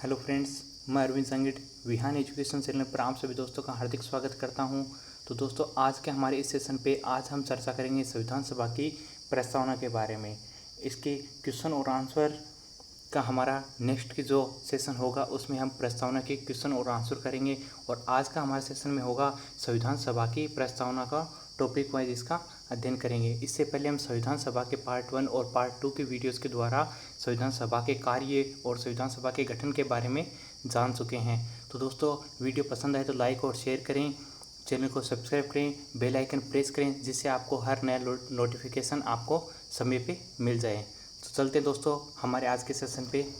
Hello friends, मैं Arvind संगिट Vihaan education channel पर आप सभी दोस्तों का हार्दिक स्वागत करता हूं। तो दोस्तों, आज के हमारे इस सेशन पे आज हम चर्चा करेंगे संविधान सभा की प्रस्तावना के बारे में। इसके क्वेश्चन और आंसर का हमारा नेक्स्ट की जो सेशन होगा उसमें हम प्रस्तावना के क्वेश्चन और आंसर करेंगे। और आज का हमारे सेशन में होगा संविधान सभा की प्रस्तावना का टॉपिक वाइज इसका अध्ययन करेंगे। इससे पहले हम संविधान सभा के पार्ट 1 और पार्ट 2 के वीडियोस के द्वारा संविधान सभा के कार्य और संविधान सभा के गठन के बारे में जान चुके हैं। तो दोस्तों, वीडियो पसंद आए तो लाइक और शेयर करें, चैनल को सब्सक्राइब करें, बेल आइकन प्रेस करें, जिससे आपको हर नया नोटिफिकेशन आपको समय पे मिल जाए। तो चलते हैं दोस्तों हमारे आज के सेशन पे।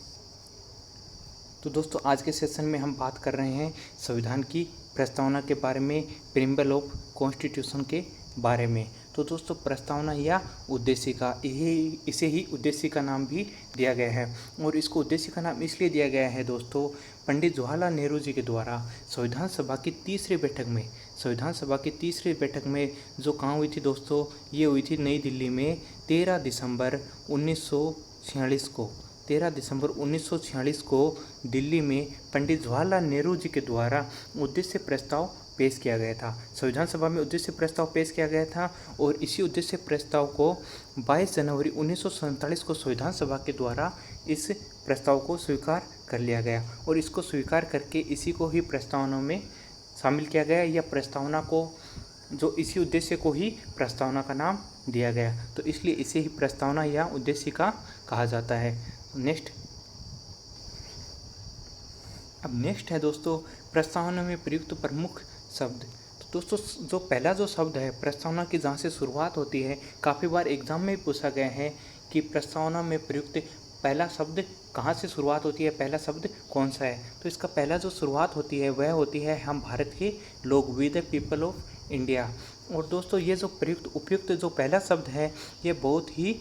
तो दोस्तों, आज के सेशन में हम बात कर रहे हैं संविधान की प्रस्तावना के बारे में, प्रीम्बल ऑफ कॉन्स्टिट्यूशन के बारे में। तो दोस्तों, प्रस्तावना या उद्देशिका, इसे ही उद्देशिका नाम भी दिया गया है। और इसको उद्देशिका नाम इसलिए दिया गया है दोस्तों, पंडित जवाहरलाल नेहरू जी के द्वारा संविधान सभा की तीसरी बैठक में जो कहाँ हुई थी दोस्तों, ये हुई थी नई दिल्ली में 13 दिसंबर 1946 को दिल्ली में पंडित जवाहरलाल नेहरू जी के द्वारा उद्देश्य प्रस्ताव पेश किया गया था। संविधान सभा में उद्देश्य प्रस्ताव पेश किया गया था और इसी उद्देश्य प्रस्ताव को 22 जनवरी 1947 को संविधान सभा के द्वारा इस प्रस्ताव को स्वीकार कर लिया गया। और इसको स्वीकार करके इसी को ही प्रस्तावना में शामिल किया गया, या प्रस्तावना को जो इसी उद्देश्य को ही प्रस्तावना का नाम दिया गया। तो इसलिए इसे ही प्रस्तावना या उद्देशिका कहा जाता है। नेक्स्ट है दोस्तों, प्रस्तावना में प्रयुक्त प्रमुख शब्द। तो दोस्तों, जो पहला जो शब्द है प्रस्तावना की, जहाँ से शुरुआत होती है, काफ़ी बार एग्जाम में पूछा गया है कि प्रस्तावना में प्रयुक्त पहला शब्द कहाँ से शुरुआत होती है, पहला शब्द कौन सा है। तो इसका पहला जो शुरुआत होती है वह होती है हम भारत के लोग, we the people of India. और दोस्तों, ये जो उपयुक्त जो पहला शब्द है ये बहुत ही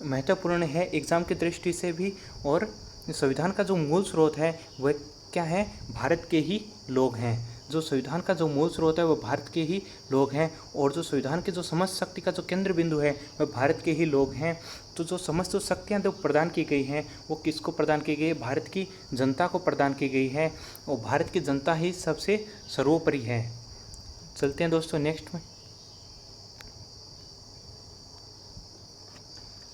महत्वपूर्ण है एग्ज़ाम की दृष्टि से भी। और संविधान का जो मूल स्रोत है वह क्या है, भारत के ही लोग हैं। जो संविधान का जो मूल स्रोत है वह भारत के ही लोग हैं। और जो संविधान की जो समस्त शक्ति का जो केंद्र बिंदु है वह भारत के ही लोग हैं। तो जो समस्त जो शक्तियाँ जो प्रदान की गई हैं वो किसको प्रदान की गई है, भारत की जनता को प्रदान की गई है। और भारत की जनता ही सबसे सर्वोपरि है। चलते हैं दोस्तों नेक्स्ट में।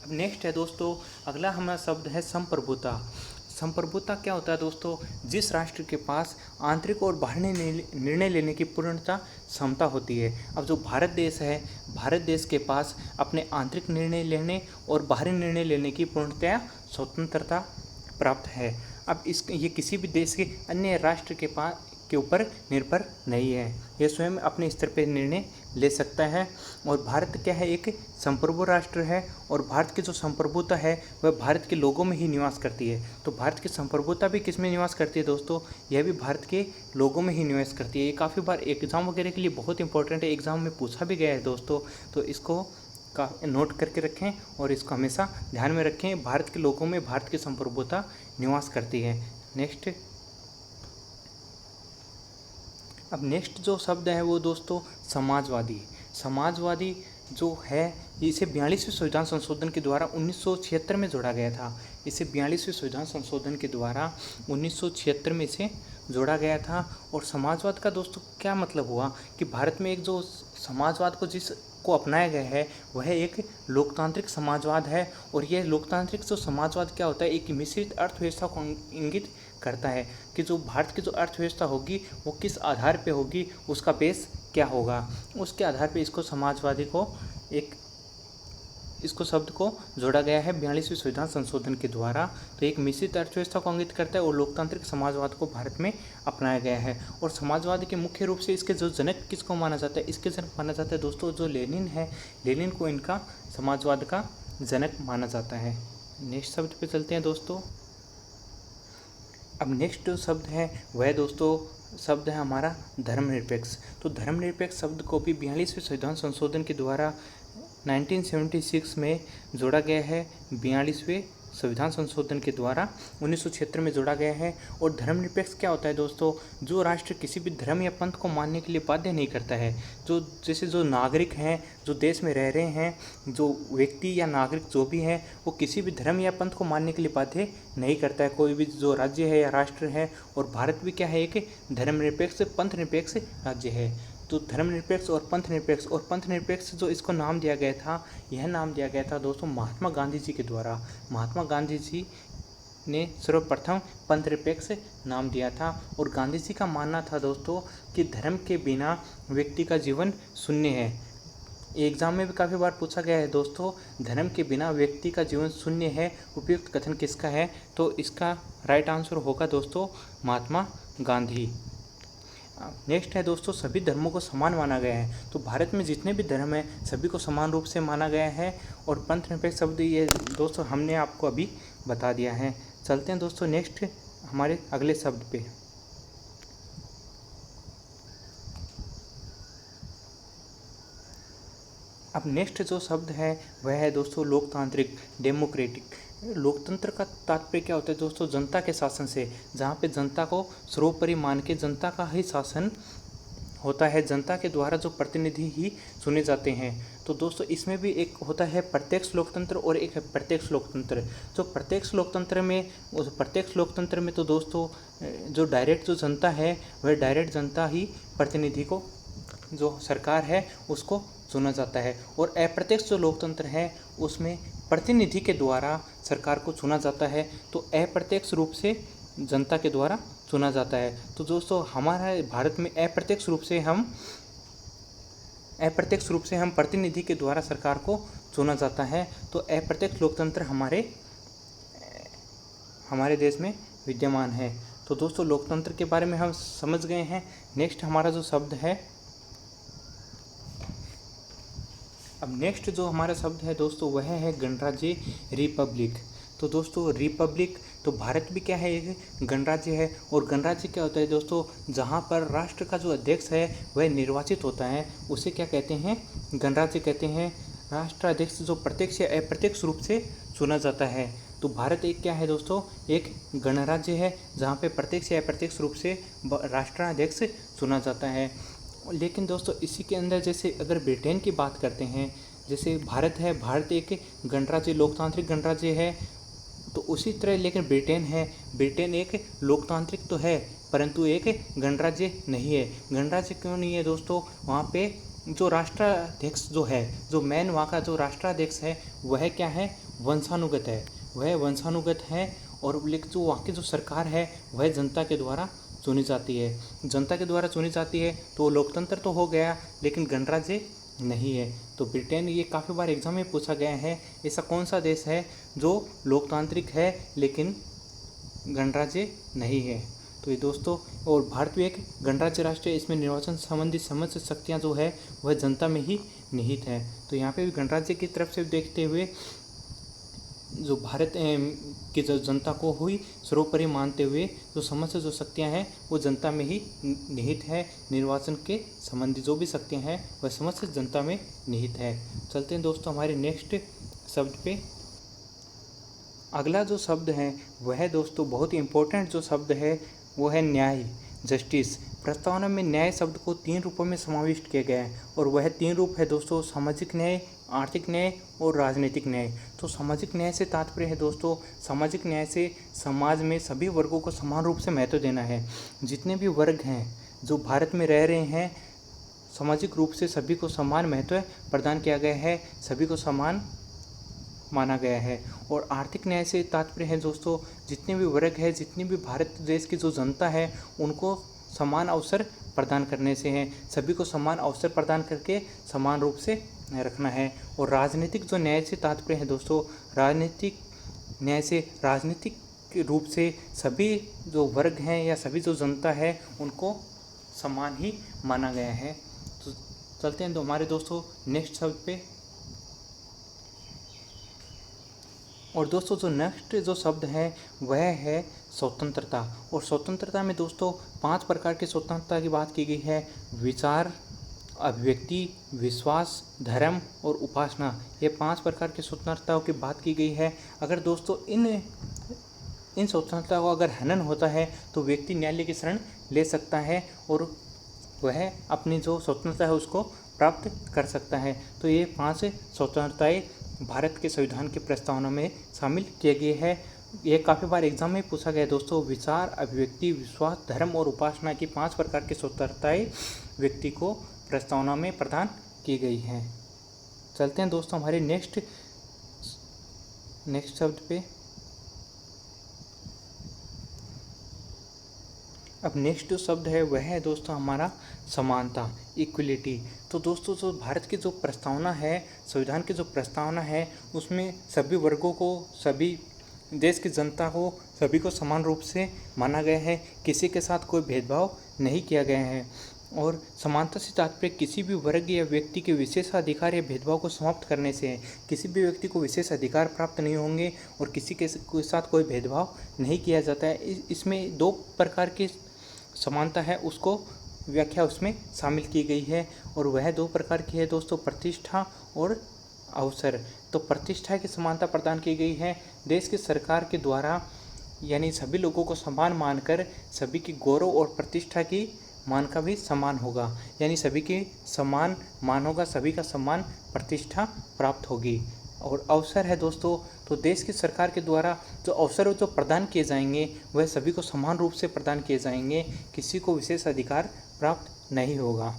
अब नेक्स्ट है दोस्तों, अगला हमारा शब्द है संप्रभुता। संप्रभुता क्या होता है दोस्तों, जिस राष्ट्र के पास आंतरिक और बाहरी निर्णय लेने की पूर्णता क्षमता होती है। अब जो भारत देश है, भारत देश के पास अपने आंतरिक निर्णय लेने और बाहरी निर्णय लेने की पूर्णतया स्वतंत्रता प्राप्त है। अब ये किसी भी देश के अन्य राष्ट्र के ऊपर निर्भर नहीं है, यह स्वयं अपने स्तर पर निर्णय ले सकता है। और भारत क्या है, एक संप्रभु राष्ट्र है। और भारत की जो संप्रभुता है वह भारत के लोगों में ही निवास करती है। तो भारत की संप्रभुता भी किस में निवास करती है दोस्तों, यह भी भारत के लोगों में ही निवास करती है। ये काफ़ी बार एग्ज़ाम वगैरह के लिए बहुत इंपॉर्टेंट है, एग्ज़ाम में पूछा भी गया है दोस्तों। तो इसको का नोट करके रखें और इसको हमेशा ध्यान में रखें, भारत के लोगों में भारत की संप्रभुता निवास करती है। नेक्स्ट, अब नेक्स्ट जो शब्द है वो दोस्तों समाजवादी जो है, इसे 42वें संविधान संशोधन के द्वारा 1976 में जोड़ा गया था। इसे 42वें संविधान संशोधन के द्वारा 1976 में इसे जोड़ा गया था। और समाजवाद का दोस्तों क्या मतलब हुआ कि भारत में एक जो समाजवाद को जिसको अपनाया गया है वह एक लोकतांत्रिक समाजवाद है। और यह लोकतांत्रिक जो समाजवाद क्या होता है, एक मिश्रित अर्थव्यवस्था को इंगित करता है कि जो भारत की जो अर्थव्यवस्था होगी वो किस आधार पे होगी, उसका बेस क्या होगा, उसके आधार पे इसको समाजवादी को इसको शब्द को जोड़ा गया है 42वें संविधान संशोधन के द्वारा। तो एक मिश्रित अर्थव्यवस्था को इंगित करता है और लोकतांत्रिक समाजवाद को भारत में अपनाया गया है। और समाजवाद के मुख्य रूप से इसके जो जनक किसको माना जाता है, इसके जनक माना जाता है दोस्तों जो लेनिन है, लेनिन को इनका समाजवाद का जनक माना जाता है। नेक्स्ट शब्द पे चलते हैं दोस्तों। अब नेक्स्ट जो शब्द है वह दोस्तों शब्द है हमारा धर्मनिरपेक्ष। तो धर्मनिरपेक्ष शब्द को भी 42वें संविधान संशोधन के द्वारा 1976 में जोड़ा गया है 42वें संविधान संशोधन के द्वारा 1976 में जोड़ा गया है। और धर्मनिरपेक्ष क्या होता है दोस्तों? जो राष्ट्र किसी भी धर्म या पंथ को मानने के लिए बाध्य नहीं करता है। जो नागरिक हैं, जो देश में रह रहे हैं, जो व्यक्ति या नागरिक जो भी है, वो किसी भी धर्म या पंथ को मानने के लिए बाध्य नहीं करता है। कोई भी जो राज्य है या राष्ट्र है, और भारत भी क्या है, एक धर्मनिरपेक्ष पंथ निरपेक्ष राज्य है। तो धर्मनिरपेक्ष और पंथ निरपेक्ष जो इसको नाम दिया गया था, यह नाम दिया गया था दोस्तों महात्मा गांधी जी के द्वारा। महात्मा गांधी जी ने सर्वप्रथम पंथ निरपेक्ष नाम दिया था। और गांधी जी का मानना था दोस्तों कि धर्म के बिना व्यक्ति का जीवन शून्य है। एग्जाम में भी काफ़ी बार पूछा गया है दोस्तों, धर्म के बिना व्यक्ति का जीवन शून्य है, उपयुक्त कथन किसका है? तो इसका राइट आंसर होगा दोस्तों महात्मा गांधी। नेक्स्ट है दोस्तों, सभी धर्मों को समान माना गया है। तो भारत में जितने भी धर्म हैं सभी को समान रूप से माना गया है। और पंथ निरपेक्ष शब्द ये दोस्तों हमने आपको अभी बता दिया है। चलते हैं दोस्तों नेक्स्ट हमारे अगले शब्द पे। अब नेक्स्ट जो शब्द है वह है दोस्तों लोकतांत्रिक, डेमोक्रेटिक। लोकतंत्र का तात्पर्य क्या होता है दोस्तों? जनता के शासन से, जहाँ पे जनता को सर्वोपरि मान के जनता का ही शासन होता है, जनता के द्वारा जो प्रतिनिधि ही चुने जाते हैं। तो दोस्तों इसमें भी एक होता है प्रत्यक्ष लोकतंत्र और एक है प्रत्यक्ष लोकतंत्र। जो प्रत्यक्ष लोकतंत्र में तो दोस्तों जो डायरेक्ट जो जनता है वह डायरेक्ट जनता ही प्रतिनिधि को, जो सरकार है उसको चुना जाता है। और अप्रत्यक्ष जो लोकतंत्र है उसमें प्रतिनिधि के द्वारा सरकार को चुना जाता है। तो अप्रत्यक्ष रूप से जनता के द्वारा चुना जाता है। तो दोस्तों हमारा भारत में अप्रत्यक्ष रूप से हम प्रतिनिधि के द्वारा सरकार को चुना जाता है। तो अप्रत्यक्ष लोकतंत्र हमारे देश में विद्यमान है। तो दोस्तों लोकतंत्र के बारे में हम समझ गए हैं। नेक्स्ट हमारा जो शब्द है, अब नेक्स्ट जो हमारा शब्द है दोस्तों वह है गणराज्य, रिपब्लिक। तो दोस्तों रिपब्लिक, तो भारत भी क्या है, एक गणराज्य है। और गणराज्य क्या होता है दोस्तों? जहाँ पर राष्ट्र का जो अध्यक्ष है वह निर्वाचित होता है, उसे क्या कहते हैं? गणराज्य कहते हैं। राष्ट्राध्यक्ष जो प्रत्यक्ष या अप्रत्यक्ष रूप से चुना जाता है। तो भारत एक क्या है दोस्तों? एक गणराज्य है जहाँ पे प्रत्यक्ष या अप्रत्यक्ष रूप से राष्ट्राध्यक्ष चुना जाता है। लेकिन दोस्तों इसी के अंदर जैसे अगर ब्रिटेन की बात करते हैं, जैसे भारत है, भारत एक गणराज्य, लोकतांत्रिक गणराज्य है। तो उसी तरह लेकिन ब्रिटेन है, ब्रिटेन एक लोकतांत्रिक तो है परंतु एक गणराज्य नहीं है। गणराज्य क्यों नहीं है दोस्तों? वहाँ पे जो राष्ट्राध्यक्ष जो है, जो मेन वहाँ का जो राष्ट्राध्यक्ष है वह क्या है? वंशानुगत है, वह वंशानुगत है। और लेकिन जो वहाँ की जो सरकार है वह जनता के द्वारा चुनी जाती है, जनता के द्वारा चुनी जाती है। तो लोकतंत्र तो हो गया लेकिन गणराज्य नहीं है। तो ब्रिटेन, ये काफ़ी बार एग्जाम में पूछा गया है, ऐसा कौन सा देश है जो लोकतांत्रिक है लेकिन गणराज्य नहीं है? तो ये दोस्तों, और भारत भी एक गणराज्य राष्ट्र है। इसमें निर्वाचन संबंधी समस्त शक्तियाँ जो है वह जनता में ही निहित है। तो यहाँ पे भी गणराज्य की तरफ से देखते हुए जो भारत की जो जनता को हुई सर्वोपरि मानते हुए जो समस्त जो शक्तियाँ हैं वो जनता में ही निहित है। निर्वाचन के संबंधी जो भी शक्तियाँ हैं वह समस्त जनता में निहित है। चलते हैं दोस्तों हमारे नेक्स्ट शब्द पे। अगला जो शब्द है वह दोस्तों बहुत ही इम्पोर्टेंट जो शब्द है वो है न्याय, जस्टिस। प्रस्तावना में न्याय शब्द को 3 रूपों में समाविष्ट किया गया है। और वह 3 रूप है दोस्तों, सामाजिक न्याय, आर्थिक न्याय और राजनीतिक न्याय। तो सामाजिक न्याय से तात्पर्य है दोस्तों, सामाजिक न्याय से समाज में सभी वर्गों को समान रूप से महत्व देना है। जितने भी वर्ग हैं जो भारत में रह रहे हैं, सामाजिक रूप से सभी को समान महत्व प्रदान किया गया है, सभी को समान माना गया है। और आर्थिक न्याय से तात्पर्य है दोस्तों, जितने भी वर्ग है, जितनी भी भारत देश की जो जनता है उनको समान अवसर प्रदान करने से है, सभी को समान अवसर प्रदान करके समान रूप से रखना है। और राजनीतिक जो न्याय से तात्पर्य है दोस्तों, राजनीतिक न्याय से राजनीतिक रूप से सभी जो वर्ग हैं या सभी जो जनता है उनको समान ही माना गया है। तो चलते हैं हमारे दोस्तों नेक्स्ट शब्द पे। और दोस्तों जो नेक्स्ट जो शब्द है वह है स्वतंत्रता। और स्वतंत्रता में दोस्तों 5 प्रकार की स्वतंत्रता की बात की गई है। विचार, अभिव्यक्ति, विश्वास, धर्म और उपासना, ये 5 प्रकार की स्वतंत्रताओं की बात की गई है। अगर दोस्तों इन स्वतंत्रता को अगर हनन होता है तो व्यक्ति न्यायालय की शरण ले सकता है और वह अपनी जो स्वतंत्रता है उसको प्राप्त कर सकता है। तो ये 5 स्वतंत्रताएं भारत के संविधान की प्रस्तावना में शामिल किए गए हैं। ये काफ़ी बार एग्जाम में पूछा गया दोस्तों। विचार, अभिव्यक्ति, विश्वास, धर्म और उपासना की 5 प्रकार की स्वतंत्रताएं व्यक्ति को प्रस्तावना में प्रदान की गई हैं। चलते हैं दोस्तों हमारे नेक्स्ट शब्द पे। अब नेक्स्ट जो शब्द है वह है दोस्तों हमारा समानता, इक्वलिटी। तो दोस्तों जो भारत की जो प्रस्तावना है, संविधान की जो प्रस्तावना है, उसमें सभी वर्गों को, सभी देश की जनता को, सभी को समान रूप से माना गया है। किसी के साथ कोई भेदभाव नहीं किया गया है और समानता से तात्पर्य किसी भी वर्ग या व्यक्ति के विशेषाधिकार या भेदभाव को समाप्त करने से है। किसी भी व्यक्ति को विशेष अधिकार प्राप्त नहीं होंगे और किसी के साथ कोई भेदभाव नहीं किया जाता है। इसमें 2 प्रकार की समानता है, उसको व्याख्या उसमें शामिल की गई है और वह 2 प्रकार की है दोस्तों, प्रतिष्ठा और अवसर। तो प्रतिष्ठा की समानता प्रदान की गई है देश की सरकार के द्वारा, यानी सभी लोगों को समान मानकर सभी की गौरव और प्रतिष्ठा की मान का भी समान होगा, यानी सभी की समान मान होगा, सभी का समान प्रतिष्ठा प्राप्त होगी। और अवसर है दोस्तों, तो देश की सरकार के द्वारा जो अवसर जो प्रदान किए जाएंगे वह सभी को समान रूप से प्रदान किए जाएंगे, किसी को विशेष अधिकार प्राप्त नहीं होगा।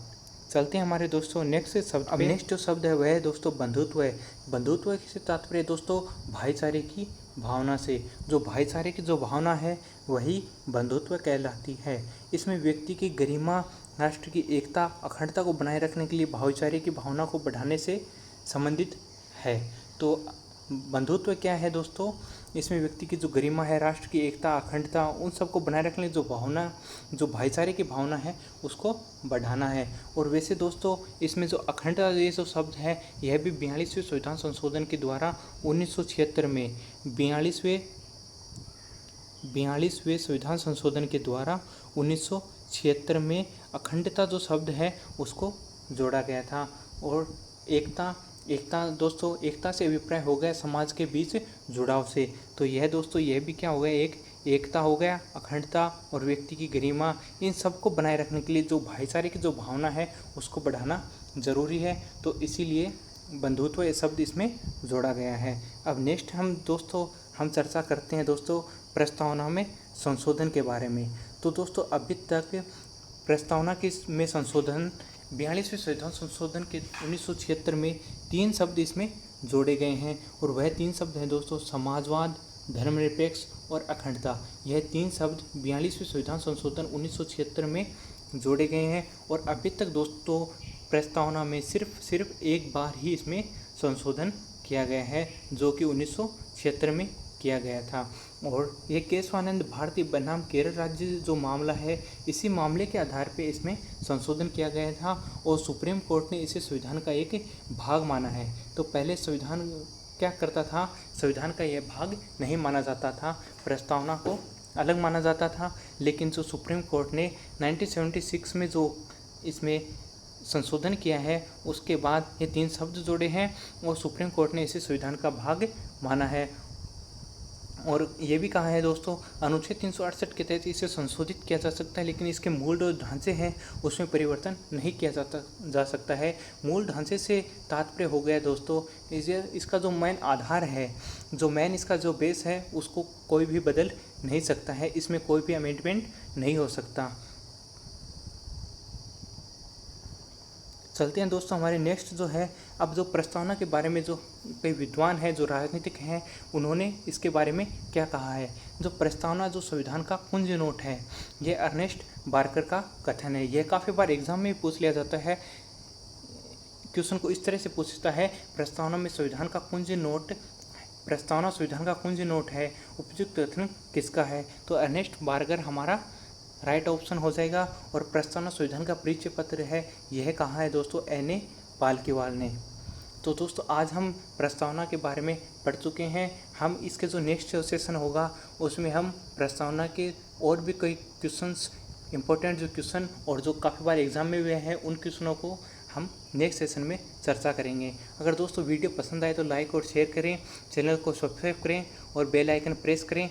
चलते हैं हमारे दोस्तों नेक्स्ट शब्द। अब नेक्स्ट जो शब्द है वह है दोस्तों बंधुत्व है। बंधुत्व से तात्पर्य दोस्तों भाईचारे की भावना से। जो भाईचारे की जो भावना है वही बंधुत्व कहलाती है। इसमें व्यक्ति की गरिमा, राष्ट्र की एकता, अखंडता को बनाए रखने के लिए भाईचारे की भावना को बढ़ाने से संबंधित है। तो बंधुत्व क्या है दोस्तों? इसमें व्यक्ति की जो गरिमा है, राष्ट्र की एकता, अखंडता, उन सबको बनाए रखने जो भावना, जो भाईचारे की भावना है उसको बढ़ाना है। और वैसे दोस्तों इसमें जो अखंडता ये जो शब्द है यह भी 42वें संविधान संशोधन के द्वारा 1976 में 42वें संविधान संशोधन के द्वारा 1976 में अखंडता जो शब्द है उसको जोड़ा गया था। और एकता दोस्तों, एकता से अभिप्राय हो गया समाज के बीच जुड़ाव से। तो यह दोस्तों यह भी क्या हो गया, एक एकता हो गया, अखंडता और व्यक्ति की गरिमा, इन सब को बनाए रखने के लिए जो भाईचारे की जो भावना है उसको बढ़ाना जरूरी है। तो इसीलिए बंधुत्व ये शब्द इसमें जोड़ा गया है। अब नेक्स्ट हम चर्चा करते हैं दोस्तों प्रस्तावना में संशोधन के बारे में। तो दोस्तों अभी तक प्रस्तावना में संशोधन 42वें संविधान संशोधन के 1976 में 3 शब्द इसमें जोड़े गए हैं और वह 3 शब्द हैं दोस्तों समाजवाद, धर्मनिरपेक्ष और अखंडता। यह 3 शब्द 42वें संविधान संशोधन 1976 में जोड़े गए हैं और अभी तक दोस्तों प्रस्तावना में सिर्फ एक बार ही इसमें संशोधन किया गया है, जो कि 1976 में किया गया था। और ये केशवानंद भारती बनाम केरल राज्य जो मामला है, इसी मामले के आधार पे इसमें संशोधन किया गया था और सुप्रीम कोर्ट ने इसे संविधान का एक भाग माना है। तो पहले संविधान क्या करता था, संविधान का यह भाग नहीं माना जाता था, प्रस्तावना को अलग माना जाता था। लेकिन जो सुप्रीम कोर्ट ने 1976 में जो इसमें संशोधन किया है उसके बाद ये 3 शब्द जोड़े हैं और सुप्रीम कोर्ट ने इसे संविधान का भाग माना है। और ये भी कहा है दोस्तों अनुच्छेद 368 के तहत इसे संशोधित किया जा सकता है, लेकिन इसके मूल जो ढांचे हैं उसमें परिवर्तन नहीं किया जा सकता है। मूल ढांचे से तात्पर्य हो गया दोस्तों इसका जो मेन आधार है, इसका जो बेस है उसको कोई भी बदल नहीं सकता है, इसमें कोई भी अमेंडमेंट नहीं हो सकता। चलते हैं दोस्तों हमारे नेक्स्ट जो है, अब जो प्रस्तावना के बारे में जो कई विद्वान हैं, जो राजनीतिक हैं, उन्होंने इसके बारे में क्या कहा है। जो प्रस्तावना जो संविधान का कुंज नोट है, ये अर्नेस्ट बार्कर का कथन है। यह काफ़ी बार एग्जाम में पूछ लिया जाता है। क्वेश्चन को इस तरह से पूछता है, प्रस्तावना संविधान का कुंज नोट है, उपयुक्त कथन किसका है? तो अर्नेस्ट बार्गर हमारा राइट ऑप्शन हो जाएगा। और प्रस्तावना संविधान का परिचय पत्र है, यह कहाँ है दोस्तों? N.A. पालकीवाल ने। तो दोस्तों आज हम प्रस्तावना के बारे में पढ़ चुके हैं। हम इसके जो नेक्स्ट सेशन होगा उसमें हम प्रस्तावना के और भी कई क्वेश्चंस, इंपॉर्टेंट जो क्वेश्चन और जो काफ़ी बार एग्जाम में हुए हैं, उन क्वेश्चनों को हम नेक्स्ट सेशन में चर्चा करेंगे। अगर दोस्तों वीडियो पसंद आए तो लाइक और शेयर करें, चैनल को सब्सक्राइब करें और बेल आइकन प्रेस करें